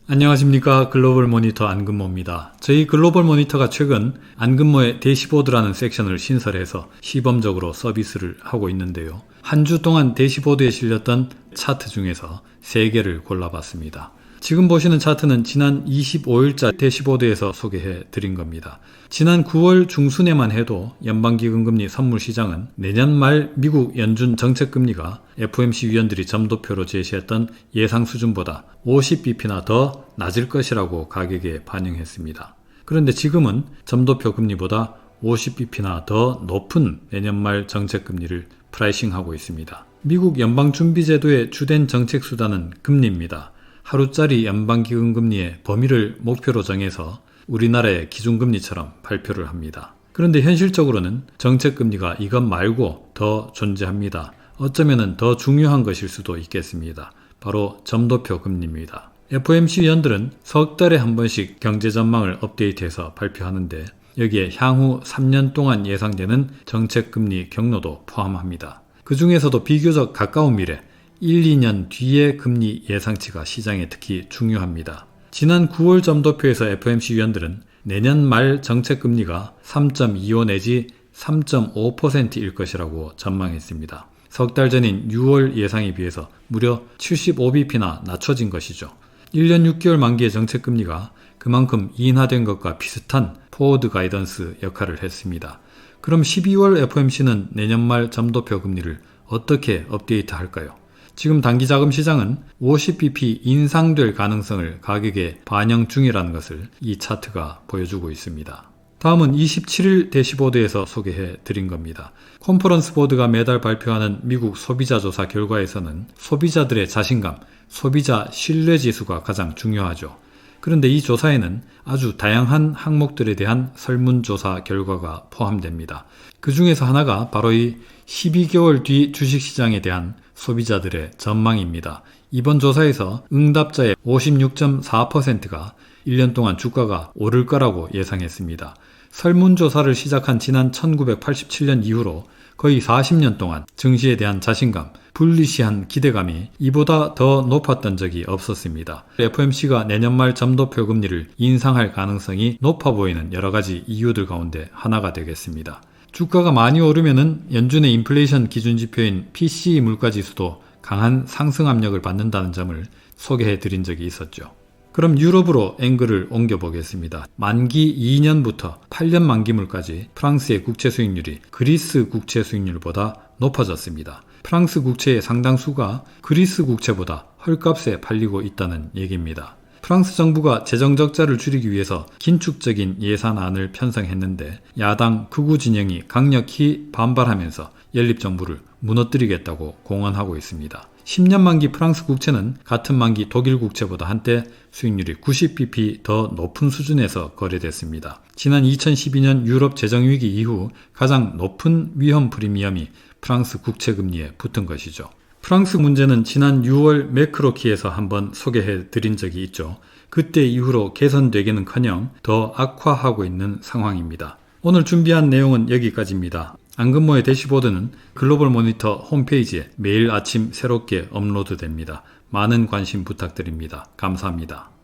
안녕하십니까. 글로벌 모니터 안근모입니다. 저희 글로벌 모니터가 최근 안근모의 대시보드라는 섹션을 신설해서 시범적으로 서비스를 하고 있는데요. 한 주 동안 대시보드에 실렸던 차트 중에서 3개를 골라봤습니다. 지금 보시는 차트는 지난 25일자 대시보드에서 소개해 드린 겁니다. 지난 9월 중순에만 해도 연방기금금리 선물시장은 내년 말 미국 연준 정책금리가 FOMC 위원들이 점도표로 제시했던 예상 수준보다 50bp나 더 낮을 것이라고 가격에 반영했습니다. 그런데 지금은 점도표 금리보다 50bp나 더 높은 내년 말 정책금리를 프라이싱하고 있습니다. 미국 연방준비제도의 주된 정책수단은 금리입니다. 하루짜리 연방기금금리의 범위를 목표로 정해서 우리나라의 기준금리처럼 발표를 합니다. 그런데 현실적으로는 정책금리가 이것 말고 더 존재합니다. 어쩌면 더 중요한 것일 수도 있겠습니다. 바로 점도표 금리입니다. FOMC 위원들은 석 달에 한 번씩 경제전망을 업데이트해서 발표하는데 여기에 향후 3년 동안 예상되는 정책금리 경로도 포함합니다. 그 중에서도 비교적 가까운 미래 1, 2년 뒤의 금리 예상치가 시장에 특히 중요합니다. 지난 9월 점도표에서 FOMC 위원들은 내년 말 정책금리가 3.25 내지 3.5%일 것이라고 전망했습니다. 석 달 전인 6월 예상에 비해서 무려 75bp나 낮춰진 것이죠. 1년 6개월 만기의 정책금리가 그만큼 인하된 것과 비슷한 포워드 가이던스 역할을 했습니다. 그럼 12월 FOMC는 내년 말 점도표 금리를 어떻게 업데이트할까요? 지금 단기자금 시장은 50bp 인상될 가능성을 가격에 반영 중이라는 것을 이 차트가 보여주고 있습니다. 다음은 27일 대시보드에서 소개해 드린 겁니다. 컨퍼런스 보드가 매달 발표하는 미국 소비자 조사 결과에서는 소비자들의 자신감, 소비자 신뢰지수가 가장 중요하죠. 그런데 이 조사에는 아주 다양한 항목들에 대한 설문조사 결과가 포함됩니다. 그 중에서 하나가 바로 이 12개월 뒤 주식시장에 대한 소비자들의 전망입니다. 이번 조사에서 응답자의 56.4%가 1년 동안 주가가 오를 거라고 예상했습니다. 설문조사를 시작한 지난 1987년 이후로 거의 40년 동안 증시에 대한 자신감, 불리시한 기대감이 이보다 더 높았던 적이 없었습니다. FOMC가 내년 말 점도표 금리를 인상할 가능성이 높아 보이는 여러 가지 이유들 가운데 하나가 되겠습니다. 주가가 많이 오르면은 연준의 인플레이션 기준지표인 PCE 물가지수도 강한 상승 압력을 받는다는 점을 소개해 드린 적이 있었죠. 그럼 유럽으로 앵글을 옮겨보겠습니다. 만기 2년부터 8년 만기물까지 프랑스의 국채 수익률이 그리스 국채 수익률보다 높아졌습니다. 프랑스 국채의 상당수가 그리스 국채보다 헐값에 팔리고 있다는 얘기입니다. 프랑스 정부가 재정적자를 줄이기 위해서 긴축적인 예산안을 편성했는데 야당 극우 진영이 강력히 반발하면서 연립정부를 무너뜨리겠다고 공언하고 있습니다. 10년 만기 프랑스 국채는 같은 만기 독일 국채보다 한때 수익률이 90bp 더 높은 수준에서 거래됐습니다. 지난 2012년 유럽 재정위기 이후 가장 높은 위험 프리미엄이 프랑스 국채금리에 붙은 것이죠. 프랑스 문제는 지난 6월 매크로키에서 한번 소개해 드린 적이 있죠. 그때 이후로 개선되기는커녕 더 악화하고 있는 상황입니다. 오늘 준비한 내용은 여기까지입니다. 안근모의 대시보드는 글로벌 모니터 홈페이지에 매일 아침 새롭게 업로드됩니다. 많은 관심 부탁드립니다. 감사합니다.